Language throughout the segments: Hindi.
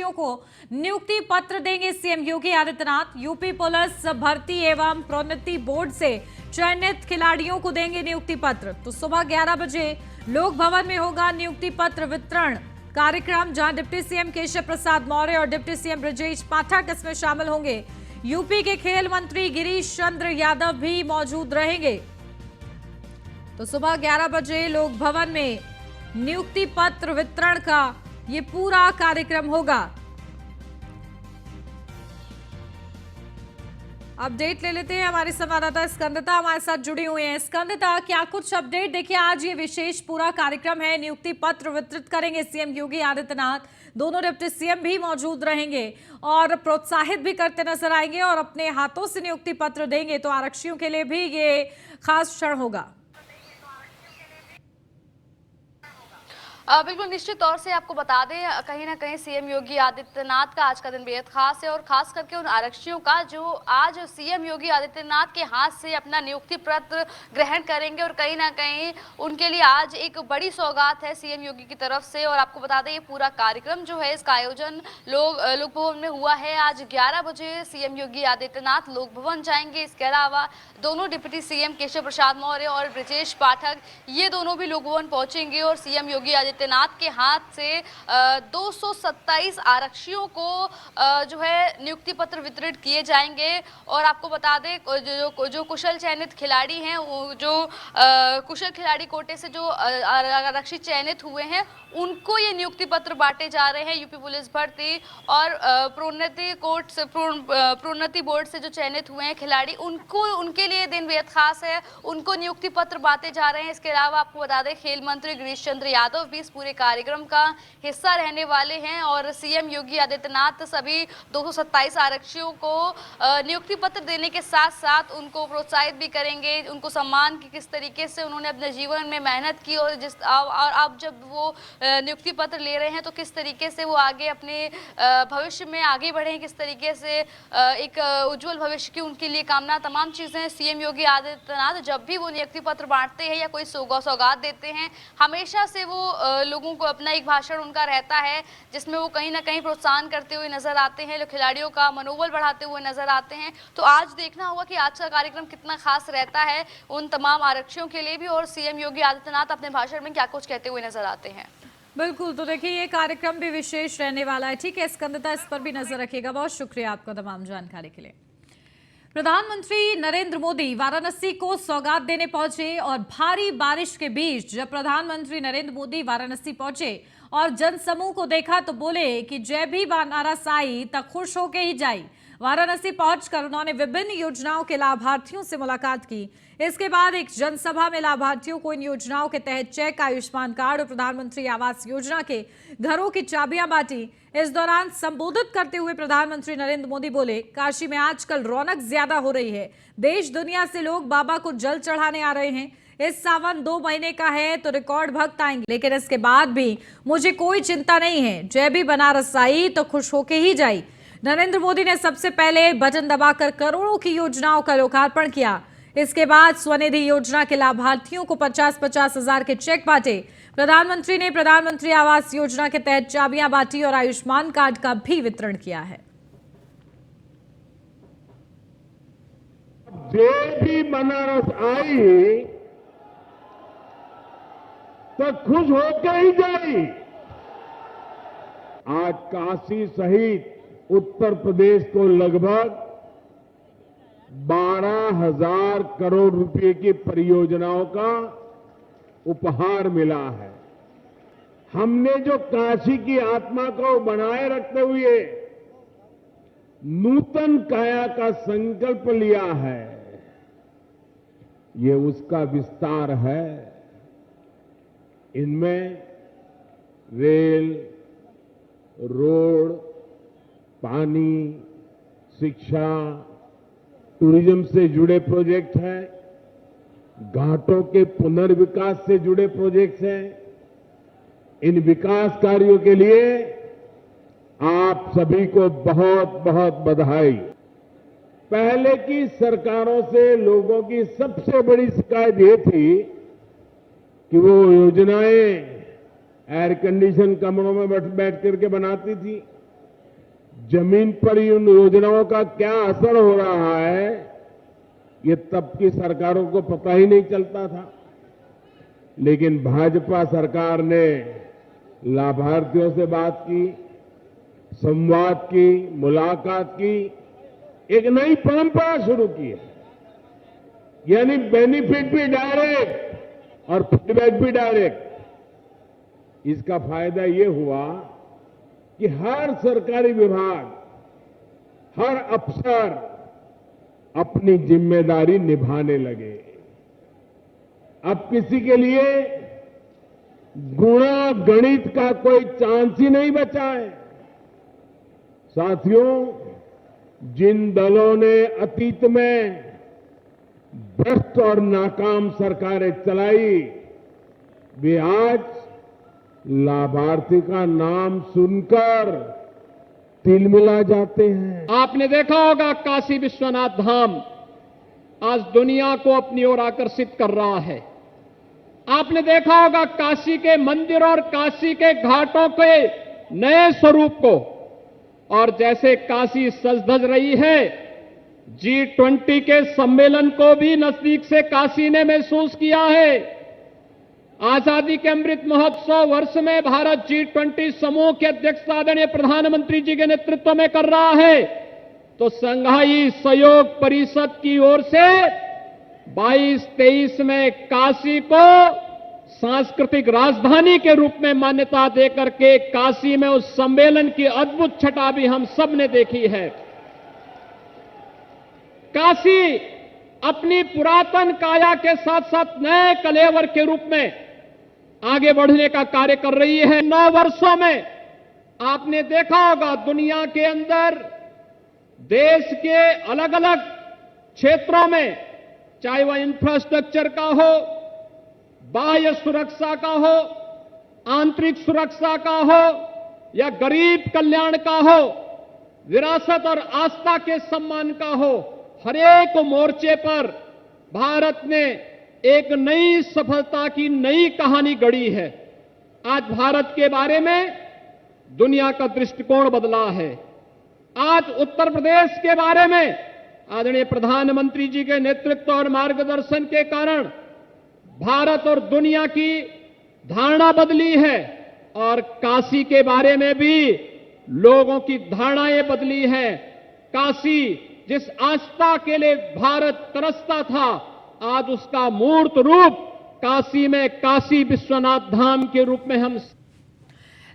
आरक्षियों को नियुक्ति पत्र देंगे CM Yogi Adityanath. UP police भर्ती एवं प्रोन्नति बोर्ड से चयनित खिलाड़ियों को देंगे नियुक्ति पत्र। तो सुबह 11 बजे लोक भवन में होगा नियुक्ति पत्र वितरण कार्यक्रम, जहां डिप्टी सीएम केशव प्रसाद मौर्य और डिप्टी सीएम ब्रजेश पाठक इसमें शामिल होंगे। यूपी के खेल मंत्री गिरीश चंद्र यादव भी मौजूद रहेंगे। तो सुबह 11 बजे लोक भवन में नियुक्ति पत्र वितरण का ये पूरा कार्यक्रम होगा। अपडेट ले लेते हैं, हमारी संवाददाता स्कंदता हमारे साथ जुड़ी हुई हैं। स्कंदता, क्या कुछ अपडेट? देखिए, आज ये विशेष पूरा कार्यक्रम है, नियुक्ति पत्र वितरित करेंगे सीएम योगी आदित्यनाथ। दोनों डिप्टी सीएम भी मौजूद रहेंगे और प्रोत्साहित भी करते नजर आएंगे और अपने हाथों से नियुक्ति पत्र देंगे। तो आरक्षियों के लिए भी ये खास क्षण होगा। बिल्कुल निश्चित तौर से आपको बता दें, कहीं ना कहीं सीएम योगी आदित्यनाथ का आज का दिन बेहद खास है और खास करके उन आरक्षियों का जो आज सीएम योगी आदित्यनाथ के हाथ से अपना नियुक्ति पत्र ग्रहण करेंगे और कहीं ना कहीं उनके लिए आज एक बड़ी सौगात है सीएम योगी की तरफ से। और आपको बता दें, ये पूरा कार्यक्रम जो है, इसका आयोजन लोक भवन में हुआ है। आज 11 बजे सीएम योगी आदित्यनाथ लोक भवन जाएंगे। इसके अलावा दोनों डिप्टी सीएम केशव प्रसाद मौर्य और ब्रजेश पाठक, ये दोनों भी लोक भवन पहुंचेंगे और सीएम योगी आदित्यनाथ के हाथ से 227 आरक्षियों को जो है नियुक्ति पत्र वितरित किए जाएंगे। और आपको बता दें, जो कुशल चयनित खिलाड़ी हैं, जो कुशल खिलाड़ी कोटे से जो आरक्षी चयनित हुए हैं, उनको ये नियुक्ति पत्र बांटे जा रहे हैं। यूपी पुलिस भर्ती और प्रोन्नति बोर्ड से जो चयनित हुए हैं खिलाड़ी, उनके लिए दिन बेहद खास है, उनको नियुक्ति पत्र बांटे जा रहे हैं। इसके अलावा आपको बता दें, खेल मंत्री गिरीश चंद्र यादव भी इस पूरे कार्यक्रम का हिस्सा रहने वाले हैं और सीएम योगी आदित्यनाथ सभी 227 आरक्षियों को नियुक्ति पत्र देने के साथ साथ उनको प्रोत्साहित भी करेंगे, उनको सम्मान की किस तरीके से उन्होंने अपने जीवन में मेहनत की और अब जब वो नियुक्ति पत्र ले रहे हैं तो किस तरीके से वो आगे अपने भविष्य में आगे बढ़े, किस तरीके से एक उज्जवल भविष्य की उनके लिए कामना, तमाम चीजें सीएम योगी आदित्यनाथ जब भी वो नियुक्ति पत्र बांटते हैं या कोई सौगात देते हैं, हमेशा से वो लोगों को अपना एक भाषण उनका रहता है जिसमें वो कहीं ना कहीं प्रोत्साहन करते हुए नजर आते हैं, खिलाड़ियों का मनोबल बढ़ाते हुए नजर आते हैं। तो आज देखना होगा कि आज का कार्यक्रम कितना खास रहता है उन तमाम आरक्षियों के लिए भी और सीएम योगी आदित्यनाथ अपने भाषण में क्या कुछ कहते हुए नजर आते हैं। बिल्कुल, तो देखिए ये कार्यक्रम भी विशेष रहने वाला है। ठीक है स्कंदता, इस पर भी नजर रखिएगा। बहुत शुक्रिया आपका तमाम जानकारी के लिए। प्रधानमंत्री नरेंद्र मोदी वाराणसी को सौगात देने पहुंचे और भारी बारिश के बीच जब प्रधानमंत्री नरेंद्र मोदी वाराणसी पहुंचे और जनसमूह को देखा तो बोले कि जय भी बनारस आई तक खुश होके ही जाई। वाराणसी पहुंचकर उन्होंने विभिन्न योजनाओं के लाभार्थियों से मुलाकात की। इसके बाद एक जनसभा में लाभार्थियों को इन योजनाओं के तहत चेक, आयुष्मान कार्ड और प्रधानमंत्री आवास योजना के घरों की चाबियां बांटी। इस दौरान संबोधित करते हुए प्रधानमंत्री नरेंद्र मोदी बोले, काशी में आजकल रौनक ज्यादा हो रही है, देश दुनिया से लोग बाबा को जल चढ़ाने आ रहे हैं। इस सावन 2 महीने का है तो रिकॉर्ड भक्त आएंगे, लेकिन इसके बाद भी मुझे कोई चिंता नहीं है। जय भी बनारस आई तो खुश होके ही जाई। नरेंद्र मोदी ने सबसे पहले बटन दबाकर करोड़ों की योजनाओं का लोकार्पण किया। इसके बाद स्वनिधि योजना के लाभार्थियों को 50-50 हजार के चेक बांटे। प्रधानमंत्री ने प्रधानमंत्री आवास योजना के तहत चाबियां बांटी और आयुष्मान कार्ड का भी वितरण किया है। जो भी बनारस आई तो खुश होकर ही जाई। आज काशी सहित उत्तर प्रदेश को लगभग 12,000 करोड़ रुपए की परियोजनाओं का उपहार मिला है। हमने जो काशी की आत्मा को बनाए रखते हुए नूतन काया का संकल्प लिया है, ये उसका विस्तार है। इनमें रेल, रोड, पानी, शिक्षा, टूरिज्म से जुड़े प्रोजेक्ट हैं, घाटों के पुनर्विकास से जुड़े प्रोजेक्ट्स हैं। इन विकास कार्यों के लिए आप सभी को बहुत बहुत बधाई। पहले की सरकारों से लोगों की सबसे बड़ी शिकायत ये थी कि वो योजनाएं एयर कंडीशन कमरों में बैठ करके बनाती थी, जमीन पर इन योजनाओं का क्या असर हो रहा है, ये तब की सरकारों को पता ही नहीं चलता था। लेकिन भाजपा सरकार ने लाभार्थियों से बात की, संवाद की, मुलाकात की, एक नई परंपरा शुरू की है। यानी बेनिफिट भी डायरेक्ट और फीडबैक भी डायरेक्ट। इसका फायदा ये हुआ कि हर सरकारी विभाग, हर अफसर अपनी जिम्मेदारी निभाने लगे। अब किसी के लिए गुणा गणित का कोई चांस ही नहीं बचा है। साथियों, जिन दलों ने अतीत में भ्रष्ट और नाकाम सरकारें चलाई, वे आज लाभार्थी का नाम सुनकर तिलमिला जाते हैं। आपने देखा होगा काशी विश्वनाथ धाम आज दुनिया को अपनी ओर आकर्षित कर रहा है। आपने देखा होगा काशी के मंदिर और काशी के घाटों के नए स्वरूप को, और जैसे काशी सज धज रही है, G20 के सम्मेलन को भी नजदीक से काशी ने महसूस किया है। आजादी के अमृत महोत्सव वर्ष में भारत G20 समूह की अध्यक्षता आदरणीय प्रधानमंत्री जी के नेतृत्व में कर रहा है, तो संघाई सहयोग परिषद की ओर से 22-23 में काशी को सांस्कृतिक राजधानी के रूप में मान्यता देकर के काशी में उस सम्मेलन की अद्भुत छटा भी हम सब ने देखी है। काशी अपनी पुरातन काया के साथ साथ नए कलेवर के रूप में आगे बढ़ने का कार्य कर रही है। 9 वर्षों में आपने देखा होगा दुनिया के अंदर देश के अलग अलग क्षेत्रों में, चाहे वह इंफ्रास्ट्रक्चर का हो, बाह्य सुरक्षा का हो, आंतरिक सुरक्षा का हो, या गरीब कल्याण का हो, विरासत और आस्था के सम्मान का हो, हर एक मोर्चे पर भारत ने एक नई सफलता की नई कहानी गढ़ी है। आज भारत के बारे में दुनिया का दृष्टिकोण बदला है। आज उत्तर प्रदेश के बारे में आदरणीय प्रधानमंत्री जी के नेतृत्व और मार्गदर्शन के कारण भारत और दुनिया की धारणा बदली है, और काशी के बारे में भी लोगों की धारणाएं बदली है। काशी जिस आस्था के लिए भारत तरसता था, आज उसका मूर्त रूप काशी में काशी विश्वनाथ धाम के रूप में हम।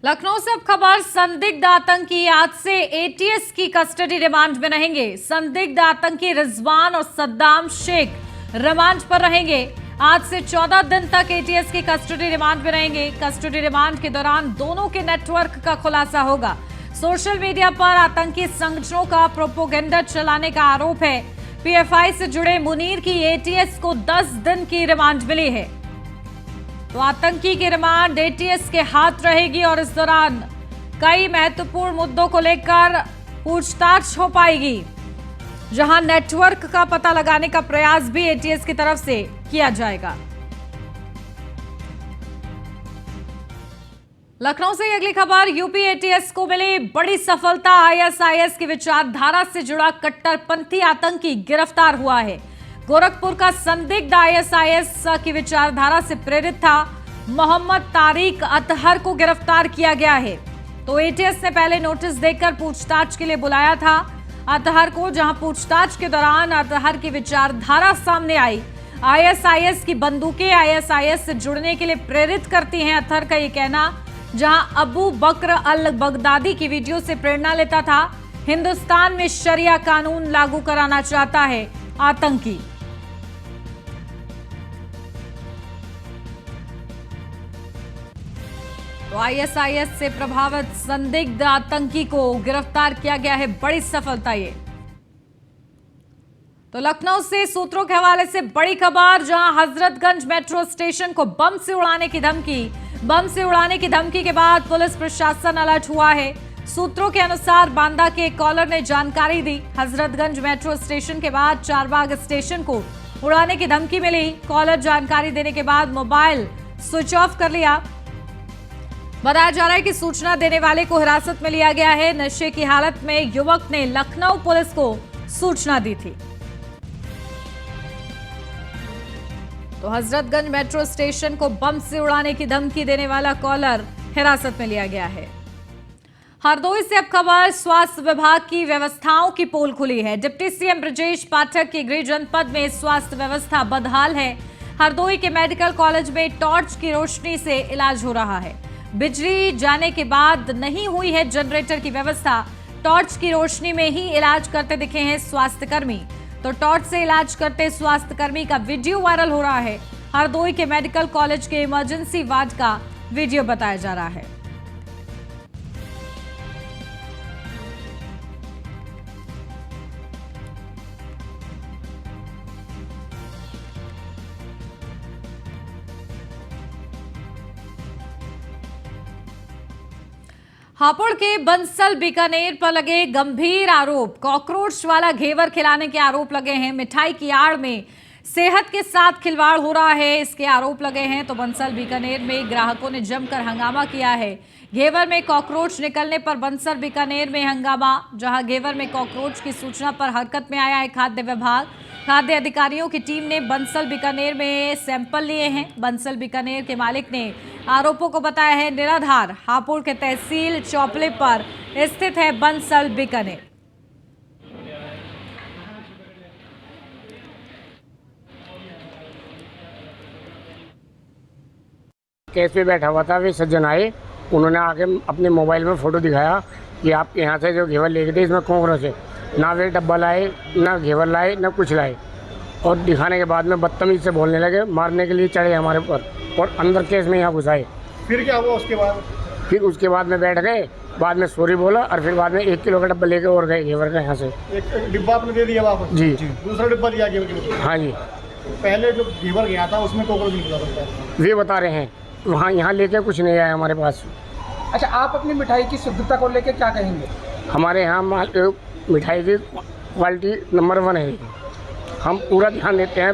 लखनऊ से अब खबर, संदिग्ध आतंकी आज से एटीएस की कस्टडी रिमांड में रहेंगे। संदिग्ध आतंकी रिजवान और सद्दाम शेख रिमांड पर रहेंगे। आज से 14 दिन तक एटीएस की कस्टडी रिमांड में रहेंगे। कस्टडी रिमांड के दौरान दोनों के नेटवर्क का खुलासा होगा। सोशल मीडिया पर आतंकी संगठनों का प्रोपोगेंडा चलाने का आरोप है। पीएफआई से जुड़े मुनीर की एटीएस को 10 दिन की रिमांड मिली है, तो आतंकी की रिमांड एटीएस के हाथ रहेगी और इस दौरान कई महत्वपूर्ण मुद्दों को लेकर पूछताछ हो पाएगी, जहां नेटवर्क का पता लगाने का प्रयास भी एटीएस की तरफ से किया जाएगा। लखनऊ से अगली खबर, यूपी एटीएस को मिली बड़ी सफलता। आईएसआईएस की विचारधारा से जुड़ा कट्टरपंथी आतंकी गिरफ्तार हुआ है। गोरखपुर का संदिग्ध आईएसआईएस की विचारधारा से प्रेरित था मोहम्मद तारिक अतहर को गिरफ्तार किया गया है। तो एटीएस ने पहले नोटिस देकर पूछताछ के लिए बुलाया था अतहर को, जहां पूछताछ के दौरान अतहर की विचारधारा सामने आई। आईएसआईएस की बंदूकें आईएसआईएस से जुड़ने के लिए प्रेरित करती हैं, अतहर का ये कहना। जहां अबू बकर अल बगदादी की वीडियो से प्रेरणा लेता था। हिंदुस्तान में शरिया कानून लागू कराना चाहता है आतंकी। तो आईएसआईएस से प्रभावित संदिग्ध आतंकी को गिरफ्तार किया गया है, बड़ी सफलता ये। तो लखनऊ से सूत्रों के हवाले से बड़ी खबर, जहां हजरतगंज मेट्रो स्टेशन को बम से उड़ाने की धमकी के बाद पुलिस प्रशासन अलर्ट हुआ है। सूत्रों के अनुसार बांदा के एक कॉलर ने जानकारी दी, हजरतगंज मेट्रो स्टेशन के बाद चारबाग स्टेशन को उड़ाने की धमकी मिली। कॉलर जानकारी देने के बाद मोबाइल स्विच ऑफ कर लिया। बताया जा रहा है कि सूचना देने वाले को हिरासत में लिया गया है। नशे की हालत में युवक ने लखनऊ पुलिस को सूचना दी थी। तो हजरतगंज मेट्रो स्टेशन को बम से उड़ाने की धमकी देने वाला कॉलर हिरासत में लिया गया है। हरदोई से अब खबर स्वास्थ्य विभाग की व्यवस्थाओं की पोल खुली है। डिप्टी सीएम ब्रजेश पाठक के गृह जनपद में स्वास्थ्य व्यवस्था बदहाल है। हरदोई के मेडिकल कॉलेज में टॉर्च की रोशनी से इलाज हो रहा है। बिजली जाने के बाद नहीं हुई है जनरेटर की व्यवस्था। टॉर्च की रोशनी में ही इलाज करते दिखे हैं स्वास्थ्यकर्मी। तो टॉर्च से इलाज करते स्वास्थ्यकर्मी का वीडियो वायरल हो रहा है। हरदोई के मेडिकल कॉलेज के इमरजेंसी वार्ड का वीडियो बताया जा रहा है। हापुड़ के बंसल बीकानेर पर लगे गंभीर आरोप। कॉकरोच वाला घेवर खिलाने के आरोप लगे हैं। मिठाई की आड़ में सेहत के साथ खिलवाड़ हो रहा है, इसके आरोप लगे हैं। तो बंसल बीकानेर में ग्राहकों ने जमकर हंगामा किया है। घेवर में कॉकरोच निकलने पर बंसल बीकानेर में हंगामा। जहां घेवर में कॉकरोच की सूचना पर हरकत में आया है खाद्य विभाग। खाद्य अधिकारियों की टीम ने बंसल बीकानेर में सैंपल लिए हैं। बंसल बीकानेर के मालिक ने आरोपों को बताया है निराधार। हापुड़ के तहसील चौपले पर स्थित है बंसल बीकानेर। केस पे बैठा हुआ था, वे सज्जन आए, उन्होंने आके अपने मोबाइल में फ़ोटो दिखाया कि आप यहाँ से जो घेवर लेके थे इसमें कॉकरोच है। ना वे डब्बा लाए, ना घेवर लाए, ना कुछ लाए। और दिखाने के बाद में बदतमीज़ से बोलने लगे, मारने के लिए चढ़े हमारे ऊपर और अंदर केस में यहाँ घुसाए। फिर क्या हुआ उसके बाद? फिर उसके बाद में बैठ गए, बाद में सॉरी बोला और फिर बाद में 1 किलो का डब्बा लेके और गए घेवर का यहाँ से। एक डिब्बा आपने दे दिया वापस? जी। दूसरा डिब्बा दिया घेवर के लिए? हाँ जी। पहले जो घेवर गया था उसमें कॉकरोच निकला था? वे बता रहे हैं, वहाँ यहाँ लेके कुछ नहीं आया हमारे पास। अच्छा, आप अपनी मिठाई की शुद्धता को लेकर क्या कहेंगे? हमारे यहाँ मिठाई की क्वालिटी नंबर 1 है। हम पूरा ध्यान देते हैं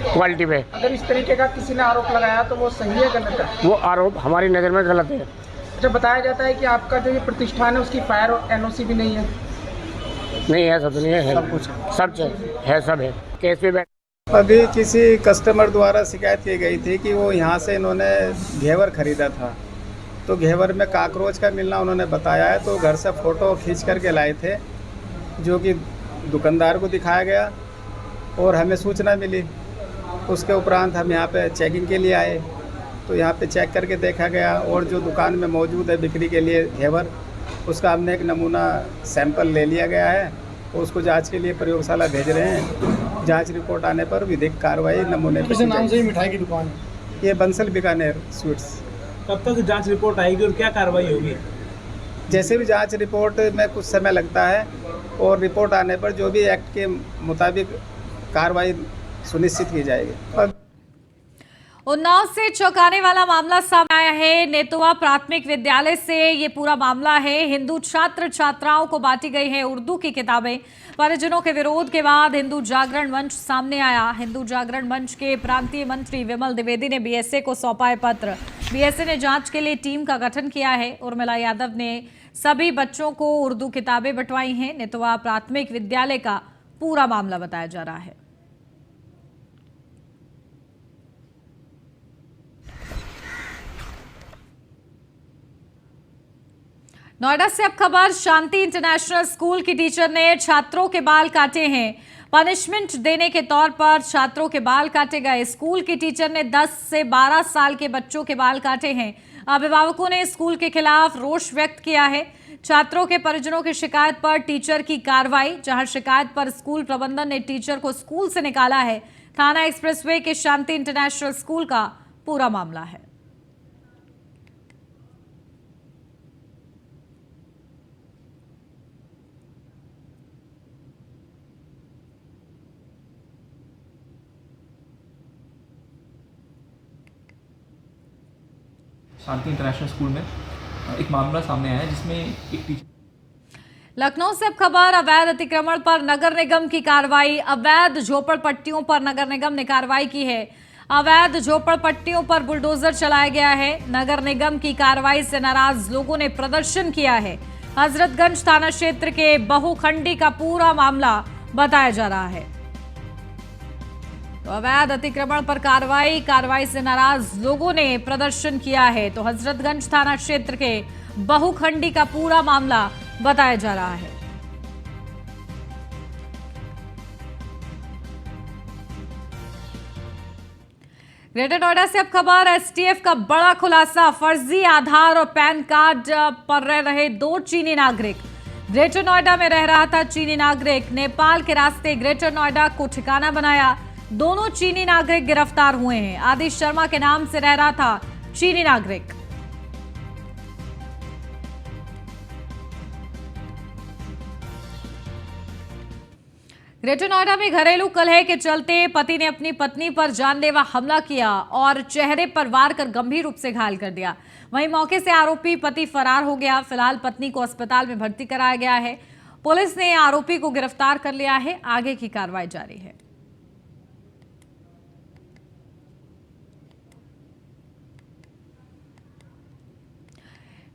क्वालिटी पे। अगर इस तरीके का किसी ने आरोप लगाया तो वो सही है गलत है? वो आरोप हमारी नज़र में गलत है। अच्छा, बताया जाता है कि आपका जो ये प्रतिष्ठान है उसकी फायर और एनओसी भी नहीं है? नहीं है, सब नहीं है, सब कुछ सब है, सब है। केस पे बैठ अभी किसी कस्टमर द्वारा शिकायत की गई थी कि वो यहाँ से इन्होंने घेवर खरीदा था, तो घेवर में काकरोच का मिलना उन्होंने बताया है। तो घर से फ़ोटो खींच करके लाए थे, जो कि दुकानदार को दिखाया गया और हमें सूचना मिली। उसके उपरांत हम यहाँ पे चेकिंग के लिए आए, तो यहाँ पे चेक करके देखा गया और जो दुकान में मौजूद है बिक्री के लिए घेवर, उसका हमने एक नमूना सैंपल ले लिया गया है। उसको जांच के लिए प्रयोगशाला भेज रहे हैं। जांच रिपोर्ट आने पर विधिक कार्रवाई नमूने किस नाम से मिठाई की दुकान है? ये बंसल बीकानेर स्वीट्स। कब तक जांच रिपोर्ट आएगी और क्या कार्रवाई होगी? जैसे भी जांच रिपोर्ट में कुछ समय लगता है और रिपोर्ट आने पर जो भी एक्ट के मुताबिक कार्रवाई सुनिश्चित की जाएगी। उन्नाव से चौंकाने वाला मामला सामने आया है। नेतुआ प्राथमिक विद्यालय से ये पूरा मामला है। हिंदू छात्र छात्राओं को बांटी गई है उर्दू की किताबें। परिजनों के विरोध के बाद हिंदू जागरण मंच सामने आया। हिंदू जागरण मंच के प्रांतीय मंत्री विमल द्विवेदी ने बीएसए को सौंपा है पत्र। बीएसए ने जांच के लिए टीम का गठन किया है। उर्मिला यादव ने सभी बच्चों को उर्दू किताबें बंटवाई हैं। नेतुआ प्राथमिक विद्यालय का पूरा मामला बताया जा रहा है। नोएडा से अब खबर, शांति इंटरनेशनल स्कूल की टीचर ने छात्रों के बाल काटे हैं। पनिशमेंट देने के तौर पर छात्रों के बाल काटे गए। स्कूल की टीचर ने 10 से 12 साल के बच्चों के बाल काटे हैं। अभिभावकों ने स्कूल के खिलाफ रोष व्यक्त किया है। छात्रों के परिजनों की शिकायत पर टीचर की कार्रवाई। जहां शिकायत पर स्कूल प्रबंधन ने टीचर को स्कूल से निकाला है। थाना एक्सप्रेसवे के शांति इंटरनेशनल स्कूल का पूरा मामला है। शांति इंटरनेशनल स्कूल में एक मामला सामने आया है जिसमें एक टीचर। लखनऊ से अब खबर, अवैध अतिक्रमण पर नगर निगम की कार्रवाई। अवैध झोपड़पट्टियों पर नगर निगम ने कार्रवाई की है। अवैध झोपड़पट्टियों पर बुलडोजर चलाया गया है। नगर निगम की कार्रवाई से नाराज लोगों ने प्रदर्शन किया है। हजरतगंज थाना क्षेत्र के बहुखंडी का पूरा मामला बताया जा रहा है। तो अवैध अतिक्रमण पर कार्रवाई से नाराज लोगों ने प्रदर्शन किया है। तो हजरतगंज थाना क्षेत्र के बहुखंडी का पूरा मामला बताया जा रहा है। ग्रेटर नोएडा से अब खबर, एसटीएफ का बड़ा खुलासा। फर्जी आधार और पैन कार्ड पर रह रहे 2 चीनी नागरिक। ग्रेटर नोएडा में रह रहा था चीनी नागरिक, नेपाल के रास्ते ग्रेटर नोएडा को ठिकाना बनाया। दोनों चीनी नागरिक गिरफ्तार हुए हैं। आदिश शर्मा के नाम से रह रहा था चीनी नागरिक। ग्रेटर नोएडा में घरेलू कलह के चलते पति ने अपनी पत्नी पर जानलेवा हमला किया और चेहरे पर वार कर गंभीर रूप से घायल कर दिया। वहीं मौके से आरोपी पति फरार हो गया। फिलहाल पत्नी को अस्पताल में भर्ती कराया गया है। पुलिस ने आरोपी को गिरफ्तार कर लिया है। आगे की कार्रवाई जारी है।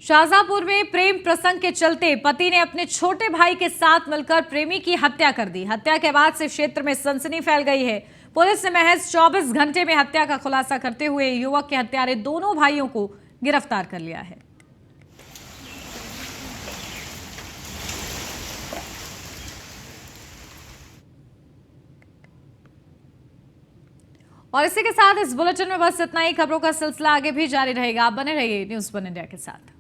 शाहजहांपुर में प्रेम प्रसंग के चलते पति ने अपने छोटे भाई के साथ मिलकर प्रेमी की हत्या कर दी। हत्या के बाद से क्षेत्र में सनसनी फैल गई है। पुलिस ने महज 24 घंटे में हत्या का खुलासा करते हुए युवक के हत्यारे दोनों भाइयों को गिरफ्तार कर लिया है। और इसी के साथ इस बुलेटिन में बस इतना ही। खबरों का सिलसिला आगे भी जारी रहेगा। आप बने रहिए न्यूज़ 1 इंडिया के साथ।